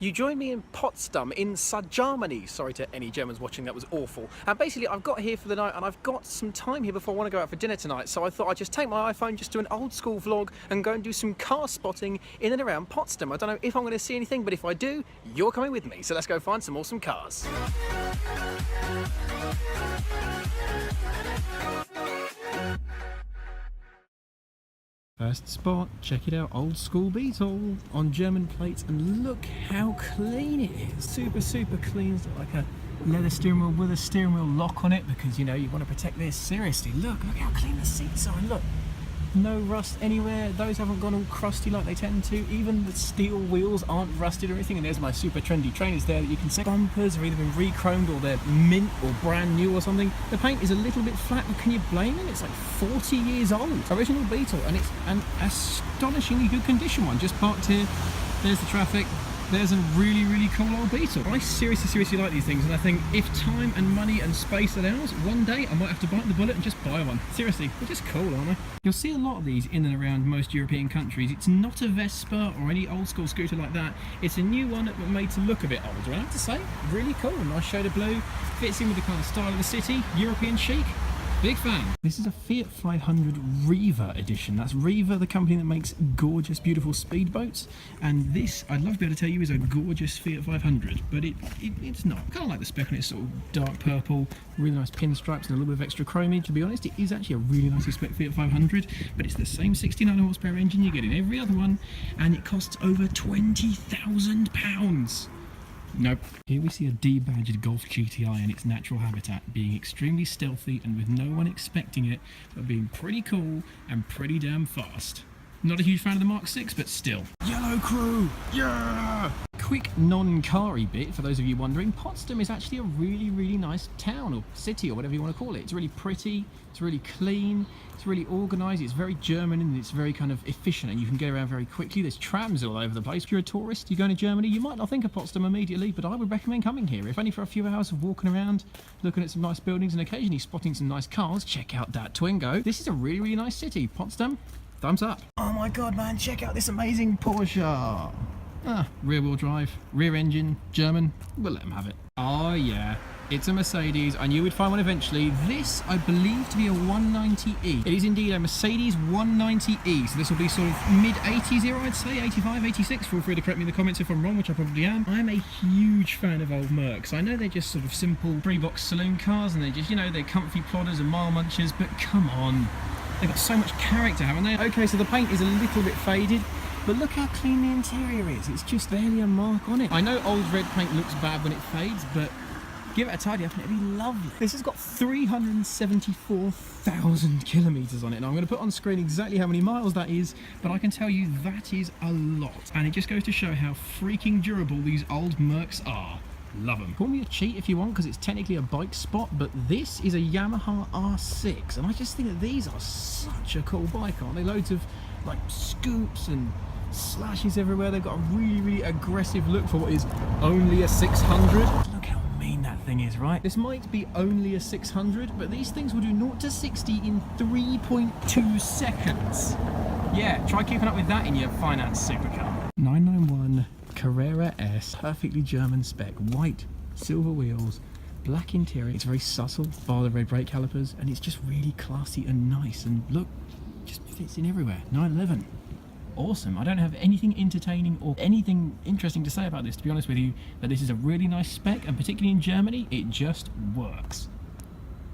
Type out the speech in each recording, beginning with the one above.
You joined me in Potsdam in Germany. Sorry to any Germans watching, that was awful. And basically I've got here for the night and I've got some time here before I want to go out for dinner tonight, so I thought I'd just take my iPhone, just do an old school vlog and go and do some car spotting in and around Potsdam. I don't know if I'm going to see anything, but if I do, you're coming with me. So let's go find some awesome cars. First spot, check it out, old school Beetle on German plates, and look how clean it is. Super clean. It's got like a leather steering wheel with a steering wheel lock on it because, you know, you want to protect this. Seriously, look how clean the seats are, and look, no rust anywhere. Those haven't gone all crusty like they tend to. Even the steel wheels aren't rusted or anything. And there's my super trendy trainers there that you can see. Bumpers have either been re-chromed or they're mint or brand new or something. The paint is a little bit flat, but can you blame it? It's like 40 years old. Original Beetle, and it's an astonishingly good condition one. Just parked here. There's the traffic. There's a really cool old Beetle. I seriously like these things, and I think if time and money and space allows, one day I might have to bite the bullet and just buy one. Seriously, they're just cool, aren't they? You'll see a lot of these in and around most European countries. It's not a Vespa or any old school scooter like that. It's a new one but made to look a bit older, and I have to say, really cool. Nice shade of blue, fits in with the kind of style of the city, European chic. Big fan. This is a Fiat 500 Reaver edition. That's Reaver, the company that makes gorgeous, beautiful speedboats. And this, I'd love to be able to tell you, is a gorgeous Fiat 500, but it's not. Kind of like the spec on it, sort of dark purple, really nice pinstripes and a little bit of extra chromage. To be honest, it is actually a really nicely spec Fiat 500, but it's the same 69 horsepower engine you get in every other one, and it costs over £20,000. Nope. Here we see a debadged Golf GTI in its natural habitat, being extremely stealthy and with no one expecting it, but being pretty cool and pretty damn fast. Not a huge fan of the Mark 6, but still. Yellow Crew! Yeah! Quick non-car-y bit, for those of you wondering, Potsdam is actually a really nice town, or city, or whatever you want to call it. It's really pretty, it's really clean, it's really organised, it's very German, and it's very kind of efficient, and you can get around very quickly. There's trams all over the place. If you're a tourist, you're going to Germany, you might not think of Potsdam immediately, but I would recommend coming here. If only for a few hours of walking around, looking at some nice buildings, and occasionally spotting some nice cars, check out that Twingo. This is a really nice city. Potsdam, thumbs up. Oh my god, man, check out this amazing Porsche. Rear wheel drive, rear engine, German, we'll let them have it. Oh yeah, it's a Mercedes. I knew we'd find one eventually. This, I believe to be a 190E. It is indeed a Mercedes 190E, so this will be sort of mid-80s era, I'd say, 85, 86. Feel free to correct me in the comments if I'm wrong, which I probably am. I'm a huge fan of old Mercs. I know they're just sort of simple three-box saloon cars, and they're just, you know, they're comfy plodders and mile munchers, but come on. They've got so much character, haven't they? Okay, so the paint is a little bit faded, but look how clean the interior is. It's just barely a mark on it. I know old red paint looks bad when it fades, but give it a tidy up and it'll be lovely. This has got 374,000 kilometres on it. Now I'm going to put on screen exactly how many miles that is, but I can tell you that is a lot. And it just goes to show how freaking durable these old Mercs are. Love them. Call me a cheat if you want, because it's technically a bike spot, but this is a Yamaha R6, and I just think that these are such a cool bike, aren't they? Loads of like scoops and slashes everywhere. They've got a really aggressive look for what is only a 600. Look how mean that thing is, right? This might be only a 600, but these things will do 0 to 60 in 3.2 seconds. Yeah, try keeping up with that in your finance supercar. 991 Carrera S, perfectly German spec, white, silver wheels, black interior. It's very subtle, bar the red brake calipers, and it's just really classy and nice, and look, just fits in everywhere. 911. Awesome. I don't have anything entertaining or anything interesting to say about this, to be honest with you, but this is a really nice spec, and particularly in Germany, it just works.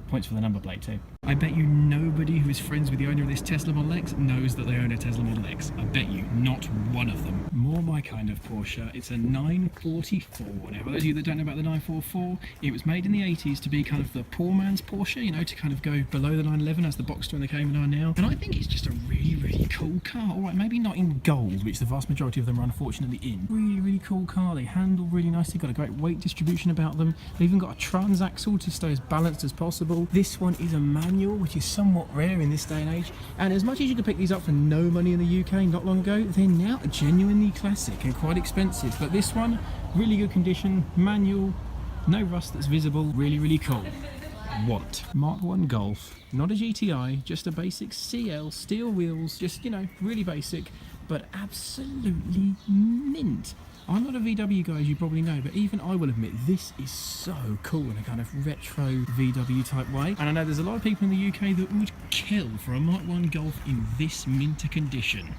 Points for the number plate too. I bet you nobody who is friends with the owner of this Tesla Model X knows that they own a Tesla Model X. I bet you not one of them. More my kind of Porsche. It's a 944. Now, for those of you that don't know about the 944, it was made in the 80s to be kind of the poor man's Porsche, you know, to kind of go below the 911 as the Boxster and the Cayman are now. And I think it's just a really cool car. All right, maybe not in gold, which the vast majority of them are unfortunately in. Really cool car. They handle really nicely, got a great weight distribution about them. They've even got a transaxle to stay as balanced as possible. This one is a manual, which is somewhat rare in this day and age, and as much as you could pick these up for no money in the UK not long ago, they're now genuinely classic and quite expensive. But this one, really good condition, manual, no rust that's visible, really cool. Want Mark 1 Golf, not a GTI, just a basic CL, steel wheels, just, you know, really basic, but absolutely mint. I'm not a VW guy, as you probably know, but even I will admit this is so cool in a kind of retro VW type way. And I know there's a lot of people in the UK that would kill for a Mark 1 Golf in this minter condition.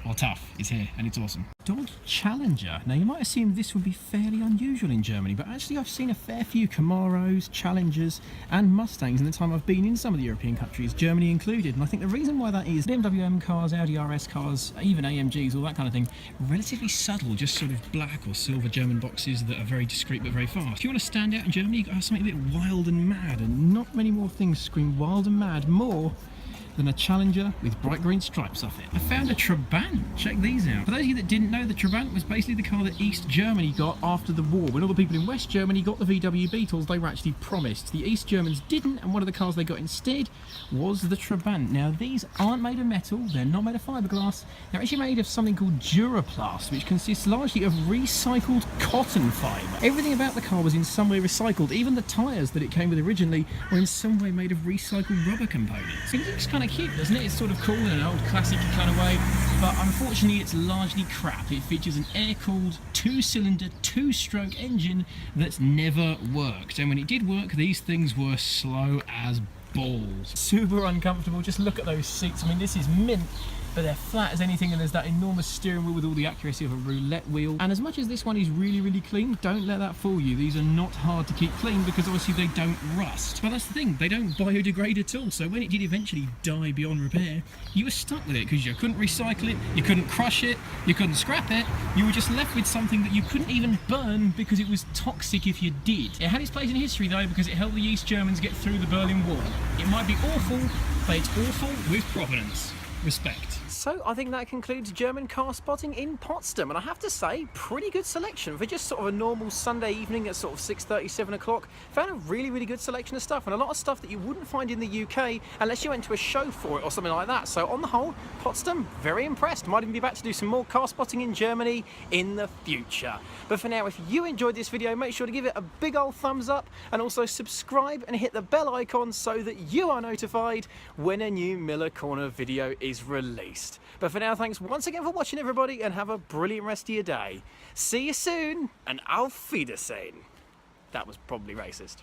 Well, tough. It's here and it's awesome. Dodge Challenger. Now you might assume this would be fairly unusual in Germany, but actually I've seen a fair few Camaros, Challengers and Mustangs in the time I've been in some of the European countries, Germany included. And I think the reason why that is BMW M cars, Audi RS cars, even AMGs, all that kind of thing, relatively subtle, just sort of black or silver German boxes that are very discreet but very fast. If you want to stand out in Germany, you've got to have something a bit wild and mad, and not many more things scream wild and mad more than a Challenger with bright green stripes off it. I found a Trabant. Check these out. For those of you that didn't know, the Trabant was basically the car that East Germany got after the war. When all the people in West Germany got the VW Beetles, they were actually promised. The East Germans didn't, and one of the cars they got instead was the Trabant. Now, these aren't made of metal, they're not made of fiberglass, they're actually made of something called Duraplast, which consists largely of recycled cotton fibre. Everything about the car was in some way recycled. Even the tyres that it came with originally were in some way made of recycled rubber components. It looks kind of cute, doesn't it? It's sort of cool in an old classic kind of way, but unfortunately it's largely crap. It features an air-cooled, two-cylinder, two-stroke engine that's never worked, and when it did work, these things were slow as balls. Super uncomfortable. Just look at those seats. I mean, this is mint, but they're flat as anything, and there's that enormous steering wheel with all the accuracy of a roulette wheel. And as much as this one is really, really clean, don't let that fool you. These are not hard to keep clean because obviously they don't rust. But that's the thing, they don't biodegrade at all. So when it did eventually die beyond repair, you were stuck with it because you couldn't recycle it, you couldn't crush it, you couldn't scrap it. You were just left with something that you couldn't even burn because it was toxic if you did. It had its place in history though because it helped the East Germans get through the Berlin Wall. It might be awful, but it's awful with provenance. Respect. So I think that concludes German car spotting in Potsdam, and I have to say, pretty good selection for just sort of a normal Sunday evening at sort of 6:30, 7 o'clock. Found a really, really good selection of stuff, and a lot of stuff that you wouldn't find in the UK unless you went to a show for it or something like that. So on the whole, Potsdam, very impressed. Might even be back to do some more car spotting in Germany in the future. But for now, if you enjoyed this video, make sure to give it a big old thumbs up and also subscribe and hit the bell icon so that you are notified when a new Miller Corner video is released. But for now, thanks once again for watching, everybody, and have a brilliant rest of your day. See you soon, and auf Wiedersehen. That was probably racist.